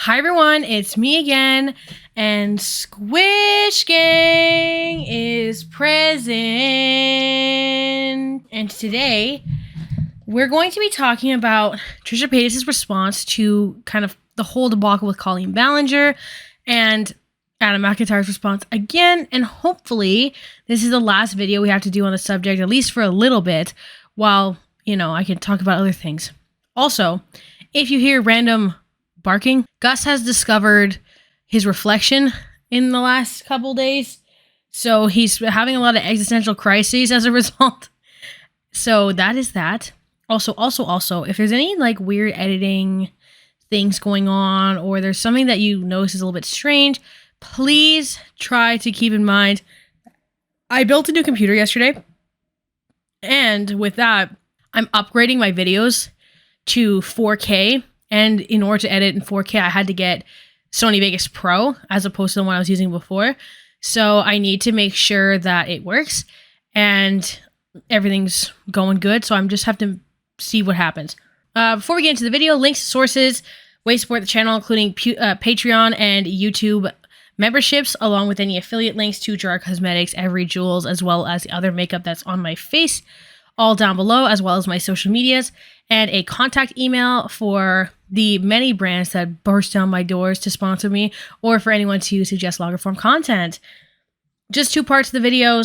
Hi everyone, it's me again, and Squish Gang is present. And today, we're going to be talking about Trisha Paytas' response to kind of the whole debacle with Colleen Ballinger and Adam McIntyre's response again. And hopefully, this is the last video we have to do on the subject, at least for a little bit, while, I can talk about other things. Also, if you hear random barking, Gus has discovered his reflection in the last couple days, so he's having a lot of existential crises as a result. So that is that. Also, if there's any weird editing things going on, or there's something that you notice is a little bit strange, please try to keep in mind I built a new computer yesterday, and with that, I'm upgrading my videos to 4K. And in order to edit in 4K, I had to get Sony Vegas Pro as opposed to the one I was using before. So I need to make sure that it works and everything's going good. So I'm just have to see what happens. Before we get into the video, links to sources, ways to support the channel, including Patreon and YouTube memberships, along with any affiliate links to Gerard Cosmetics, Every Jewels, as well as the other makeup that's on my face, all down below, as well as my social medias, and a contact email for the many brands that burst down my doors to sponsor me, or for anyone to suggest longer form content. Just two parts of the video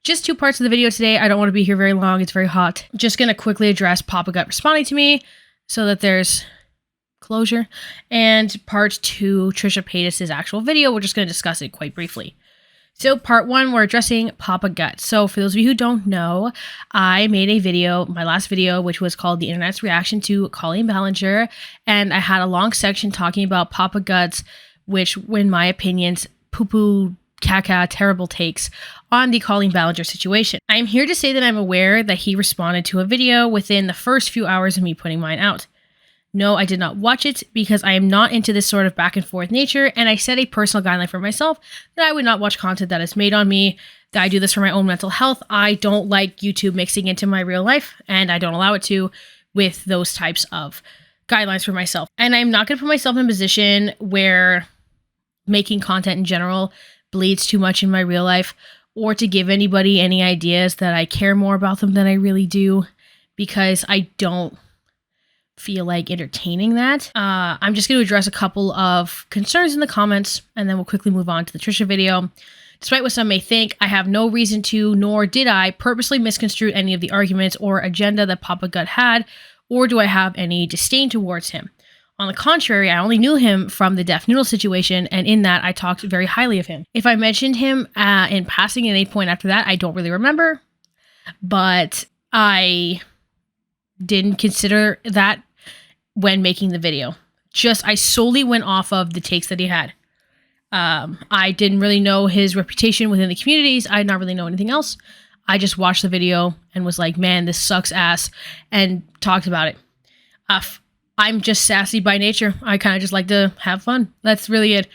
today. I don't want to be here very long. It's very hot. Just going to quickly address Papa Gut responding to me so that there's closure. And part two, Trisha Paytas' actual video. We're just going to discuss it quite briefly. So part one, we're addressing Papa Gut. So for those of you who don't know, I made a video, my last video, which was called The Internet's Reaction to Colleen Ballinger. And I had a long section talking about Papa Gut's, which, in my opinions, poo-poo, caca, terrible takes on the Colleen Ballinger situation. I'm here to say that I'm aware that he responded to a video within the first few hours of me putting mine out. No, I did not watch it because I am not into this sort of back and forth nature, and I set a personal guideline for myself that I would not watch content that is made on me, that I do this for my own mental health. I don't like YouTube mixing into my real life, and I don't allow it to with those types of guidelines for myself. And I'm not going to put myself in a position where making content in general bleeds too much in my real life, or to give anybody any ideas that I care more about them than I really do, because I don't feel like entertaining that. I'm just going to address a couple of concerns in the comments, and then we'll quickly move on to the Trisha video. Despite what some may think, I have no reason to, nor did I, purposely misconstrue any of the arguments or agenda that Papa Gut had, or do I have any disdain towards him. On the contrary, I only knew him from the Deaf Noodle situation, and in that, I talked very highly of him. If I mentioned him in passing at any point after that, I don't really remember, but I didn't consider that when making the video. I solely went off of the takes that he had. I didn't really know his reputation within the communities. I did not really know anything else. I just watched the video and was like, man, this sucks ass, and talked about it. I'm just sassy by nature. I kind of just like to have fun. That's really it.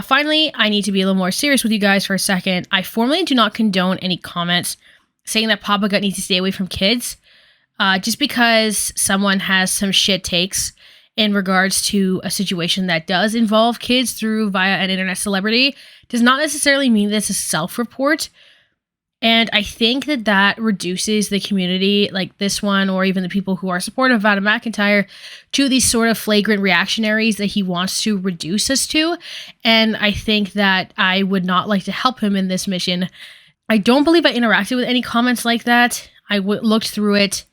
Finally, I need to be a little more serious with you guys for a second. I formally do not condone any comments saying that Papa Gut needs to stay away from kids. Just because someone has some shit takes in regards to a situation that does involve kids via an internet celebrity does not necessarily mean that it's a self-report. And I think that reduces the community like this one, or even the people who are supportive of Adam McIntyre, to these sort of flagrant reactionaries that he wants to reduce us to. And I think that I would not like to help him in this mission. I don't believe I interacted with any comments like that. I looked through it.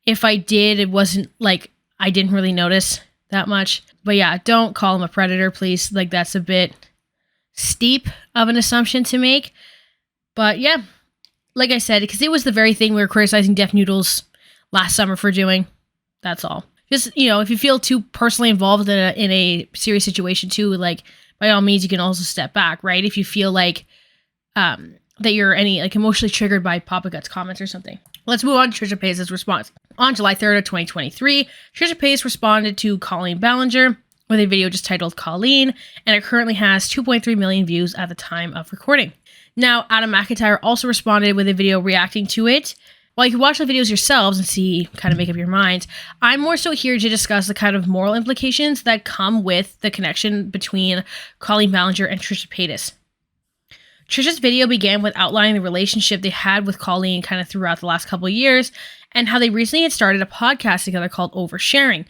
If I did, it wasn't I didn't really notice that much. But yeah, don't call him a predator, please. That's a bit steep of an assumption to make. But yeah, like I said, because it was the very thing we were criticizing Deaf Noodles last summer for doing. That's all. Just, if you feel too personally involved in a serious situation too, by all means, you can also step back, right? If you feel that you're emotionally triggered by Papa Gut's comments or something. Let's move on to Trisha Paytas' response. On July 3rd of 2023, Trisha Paytas responded to Colleen Ballinger with a video just titled Colleen, and it currently has 2.3 million views at the time of recording. Now, Adam McIntyre also responded with a video reacting to it. while you can watch the videos yourselves and see, kind of make up your minds, I'm more so here to discuss the kind of moral implications that come with the connection between Colleen Ballinger and Trisha Paytas. Trisha's video began with outlining the relationship they had with Colleen kind of throughout the last couple of years, and how they recently had started a podcast together called Oversharing,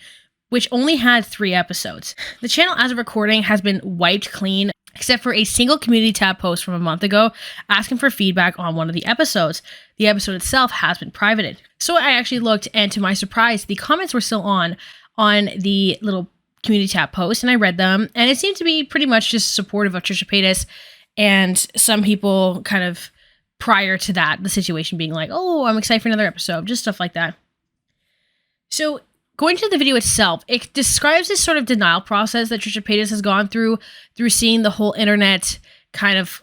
which only had 3 episodes. The channel, as of recording, has been wiped clean, except for a single community tab post from a month ago asking for feedback on one of the episodes. The episode itself has been privated. So I actually looked, and to my surprise, the comments were still on the little community tab post, and I read them, and it seemed to be pretty much just supportive of Trisha Paytas, and some people kind of prior to that, the situation being like, oh, I'm excited for another episode, just stuff like that. So going to the video itself, it describes this sort of denial process that Trisha Paytas has gone through seeing the whole internet kind of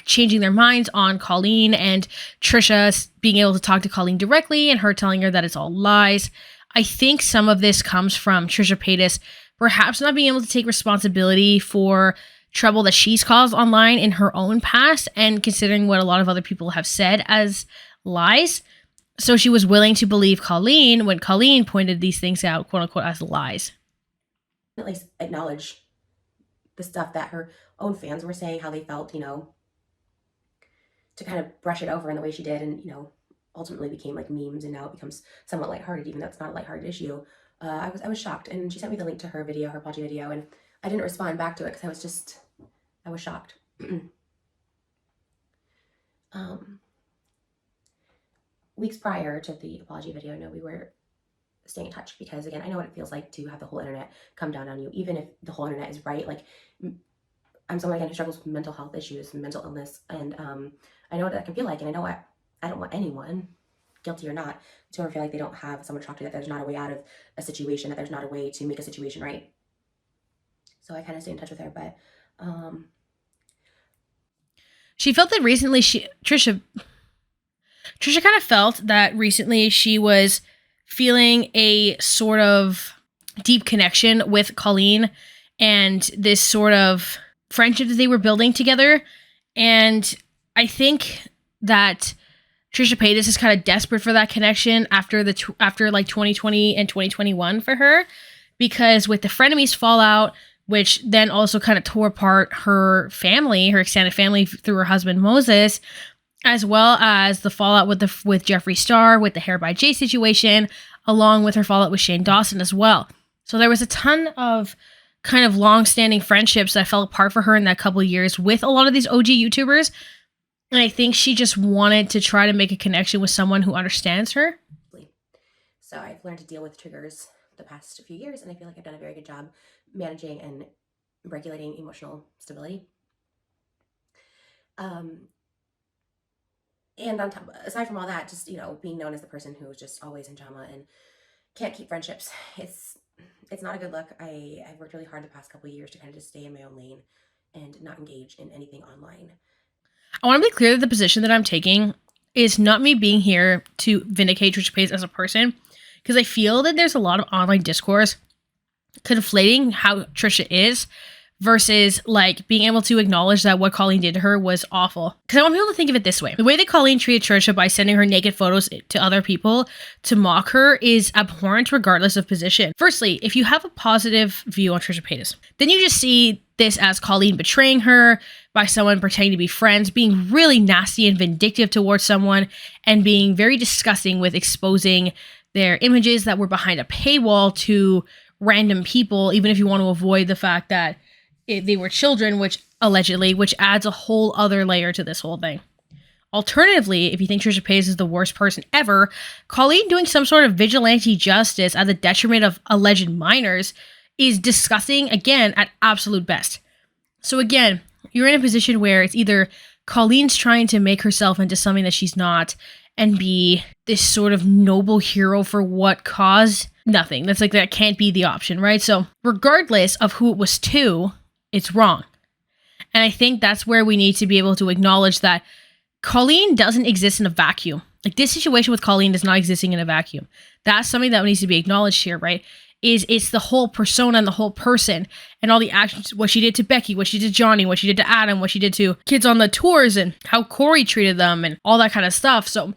changing their minds on Colleen, and Trisha being able to talk to Colleen directly and her telling her that it's all lies. I think some of this comes from Trisha Paytas perhaps not being able to take responsibility for trouble that she's caused online in her own past, and considering what a lot of other people have said as lies. So she was willing to believe Colleen when Colleen pointed these things out, quote unquote, as lies. At least acknowledge the stuff that her own fans were saying, how they felt, you know, to kind of brush it over in the way she did, and, you know, ultimately became like memes, and now it becomes somewhat lighthearted, even though it's not a lighthearted issue. I was shocked, and she sent me the link to her video, her apology video, and I didn't respond back to it because I was shocked. Weeks prior to the apology video, I know we were staying in touch because, again, I know what it feels like to have the whole internet come down on you, even if the whole internet is right. Like, I'm someone, again, who struggles with mental health issues, mental illness, and I know what that can feel like, and I know I don't want anyone, guilty or not, to ever feel like they don't have someone to talk to, that there's not a way out of a situation, that there's not a way to make a situation right. So I kind of stayed in touch with her, but she felt that recently Trisha kind of felt that recently she was feeling a sort of deep connection with Colleen and this sort of friendship that they were building together. And I think that Trisha Paytas is kind of desperate for that connection after like 2020 and 2021 for her, because with the frenemies fallout, which then also kind of tore apart her family, her extended family through her husband Moses, as well as the fallout with Jeffree Star, with the Hair by Jay situation, along with her fallout with Shane Dawson as well. So there was a ton of kind of long-standing friendships that fell apart for her in that couple of years with a lot of these OG YouTubers. And I think she just wanted to try to make a connection with someone who understands her. So I've learned to deal with triggers the past few years, and I feel like I've done a very good job managing and regulating emotional stability. And on top, aside from all that, just, you know, being known as the person who is just always in drama and can't keep friendships, it's not a good look. I've worked really hard the past couple of years to kind of just stay in my own lane and not engage in anything online. I want to be clear that the position that I'm taking is not me being here to vindicate Trisha Paytas as a person, because I feel that there's a lot of online discourse conflating how Trisha is versus like being able to acknowledge that what Colleen did to her was awful. Because I want people to think of it this way. The way that Colleen treated Trisha by sending her naked photos to other people to mock her is abhorrent regardless of position. Firstly, if you have a positive view on Trisha Paytas, then you just see this as Colleen betraying her by someone pretending to be friends, being really nasty and vindictive towards someone, and being very disgusting with exposing their images that were behind a paywall to random people, even if you want to avoid the fact that they were children, which adds a whole other layer to this whole thing. Alternatively, if you think Trisha Paytas is the worst person ever, Colleen doing some sort of vigilante justice at the detriment of alleged minors is disgusting, again, at absolute best. So again, you're in a position where it's either Colleen's trying to make herself into something that she's not and be this sort of noble hero for what cause? Nothing. That can't be the option, right? So regardless of who it was to, it's wrong. And I think that's where we need to be able to acknowledge that Colleen doesn't exist in a vacuum. Like, this situation with Colleen is not existing in a vacuum. That's something that needs to be acknowledged here, right? It's the whole persona and the whole person and all the actions, what she did to Becky, what she did to Johnny, what she did to Adam, what she did to kids on the tours, and how Corey treated them and all that kind of stuff. So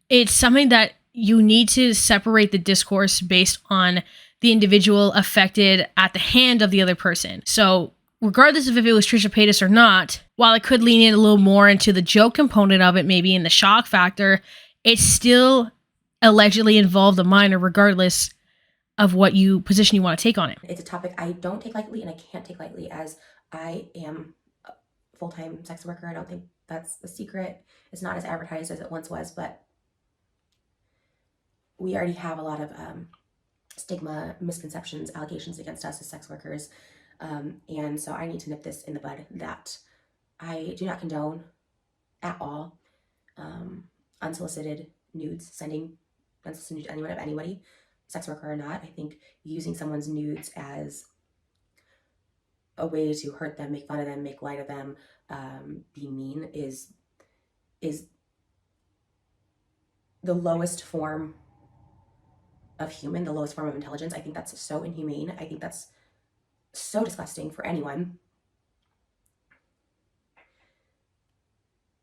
it's something that you need to separate the discourse based on the individual affected at the hand of the other person. So regardless of if it was Trisha Paytas or not, while it could lean in a little more into the joke component of it, maybe in the shock factor, it still allegedly involved a minor regardless of what position you want to take on it. It's a topic I don't take lightly, and I can't take lightly as I am a full-time sex worker. I don't think that's a secret. It's not as advertised as it once was, but we already have a lot of stigma, misconceptions, allegations against us as sex workers. And so I need to nip this in the bud that I do not condone at all unsolicited nudes, sending unsolicited nudes to anyone of anybody, sex worker or not. I think using someone's nudes as a way to hurt them, make fun of them, make light of them, be mean is the lowest form of human, the lowest form of intelligence. I think that's so inhumane. I think that's so disgusting for anyone.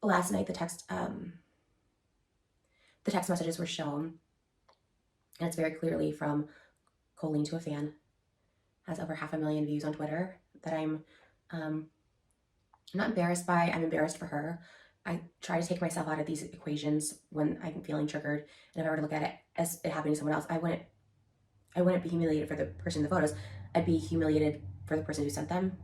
Last night, the text messages were shown, and it's very clearly from Colleen to a fan. Has over 500,000 views on Twitter that I'm not embarrassed by. I'm embarrassed for her. I try to take myself out of these equations when I'm feeling triggered, and if I were to look at it as it happening to someone else, I wouldn't be humiliated for the person in the photos. I'd be humiliated for the person who sent them.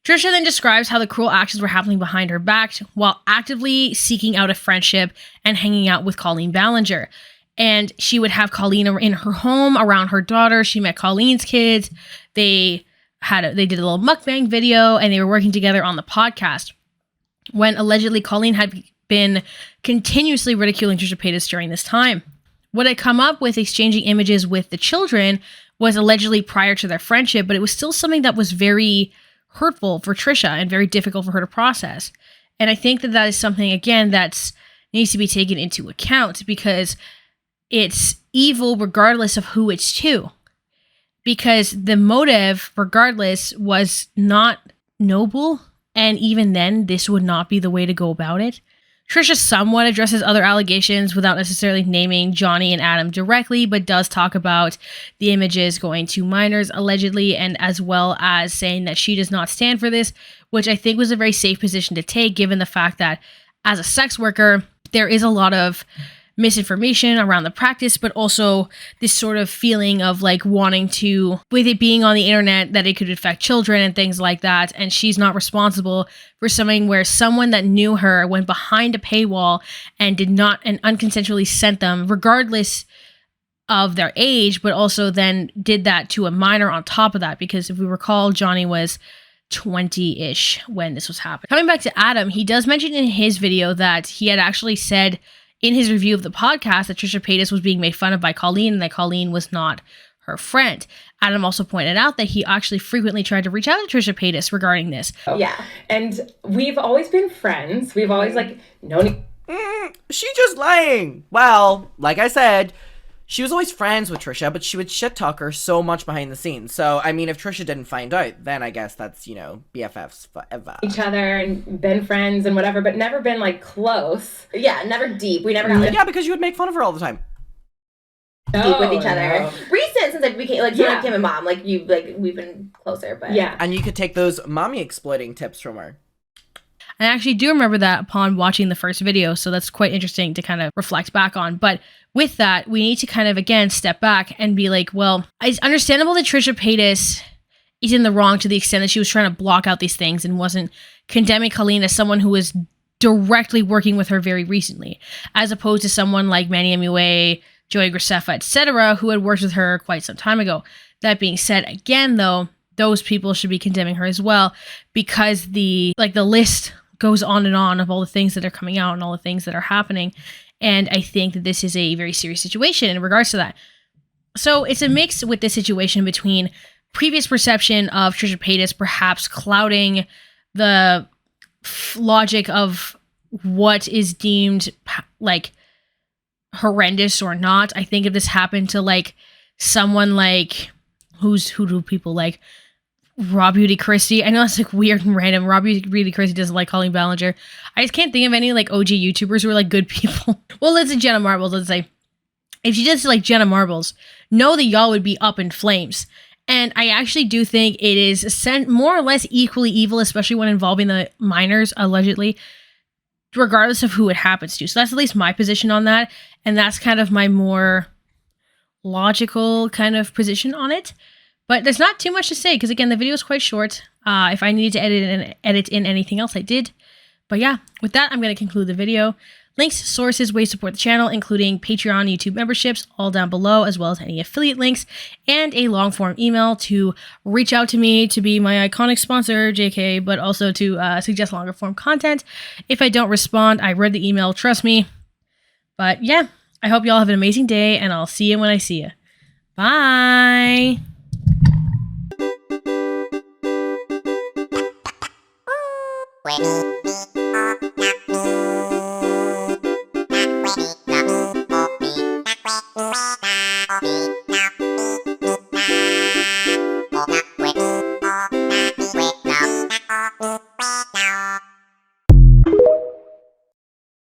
Trisha then describes how the cruel actions were happening behind her back while actively seeking out a friendship and hanging out with Colleen Ballinger. And she would have Colleen in her home around her daughter. She met Colleen's kids. They did a little mukbang video, and they were working together on the podcast. When allegedly Colleen had been continuously ridiculing Trisha Paytas during this time. What had come up with exchanging images with the children was allegedly prior to their friendship, but it was still something that was very hurtful for Trisha and very difficult for her to process. And I think that is something, again, that needs to be taken into account because it's evil regardless of who it's to. Because the motive, regardless, was not noble. And even then, this would not be the way to go about it. Trisha somewhat addresses other allegations without necessarily naming Johnny and Adam directly, but does talk about the images going to minors allegedly, and as well as saying that she does not stand for this, which I think was a very safe position to take given the fact that as a sex worker, there is a lot of misinformation around the practice, but also this sort of feeling of like wanting to, with it being on the internet, that it could affect children and things like that. And she's not responsible for something where someone that knew her went behind a paywall and unconsensually sent them, regardless of their age, but also then did that to a minor on top of that. Because if we recall, Johnny was 20-ish when this was happening. Coming back to Adam, he does mention in his video that he had actually said in his review of the podcast that Trisha Paytas was being made fun of by Colleen and that Colleen was not her friend. Adam also pointed out that he actually frequently tried to reach out to Trisha Paytas regarding this. Yeah, and we've always been friends. We've always known. She's just lying. Well, like I said, she was always friends with Trisha, but she would shit talk her so much behind the scenes. So, I mean, if Trisha didn't find out, then I guess that's, BFFs forever. Each other and been friends and whatever, but never been close. Yeah, never deep. We never got Yeah, because you would make fun of her all the time. Deep with each other. No. Recent since I became I became a mom. We've been closer, but yeah. And you could take those mommy exploiting tips from her. I actually do remember that upon watching the first video, so that's quite interesting to kind of reflect back on. But with that, we need to kind of, again, step back and be like, well, it's understandable that Trisha Paytas is in the wrong to the extent that she was trying to block out these things and wasn't condemning Colleen as someone who was directly working with her very recently, as opposed to someone like Manny MUA, Joey Graceffa, etc., who had worked with her quite some time ago. That being said, again, though, those people should be condemning her as well, because the list goes on and on of all the things that are coming out and all the things that are happening. And I think that this is a very serious situation in regards to that. So it's a mix with this situation between previous perception of Trisha Paytas perhaps clouding the logic of what is deemed horrendous or not. I think if this happened to someone who do people Raw Beauty Christie. I know that's like weird and random. Raw Beauty Christie doesn't like Colleen Ballinger. I just can't think of any like OG YouTubers who are like good people. Well, let's say Jenna Marbles. Let's say if she did like Jenna Marbles, know that y'all would be up in flames. And I actually do think it is more or less equally evil, especially when involving the minors, allegedly, regardless of who it happens to. So that's at least my position on that. And that's kind of my more logical kind of position on it. But there's not too much to say because, again, the video is quite short. If I needed to edit in anything else, I did. But yeah, with that, I'm going to conclude the video. Links, sources, ways to support the channel, including Patreon, YouTube memberships, all down below, as well as any affiliate links, and a long-form email to reach out to me to be my iconic sponsor, JK, but also to suggest longer-form content. If I don't respond, I read the email, trust me. But yeah, I hope y'all have an amazing day, and I'll see you when I see you. Bye! Wait,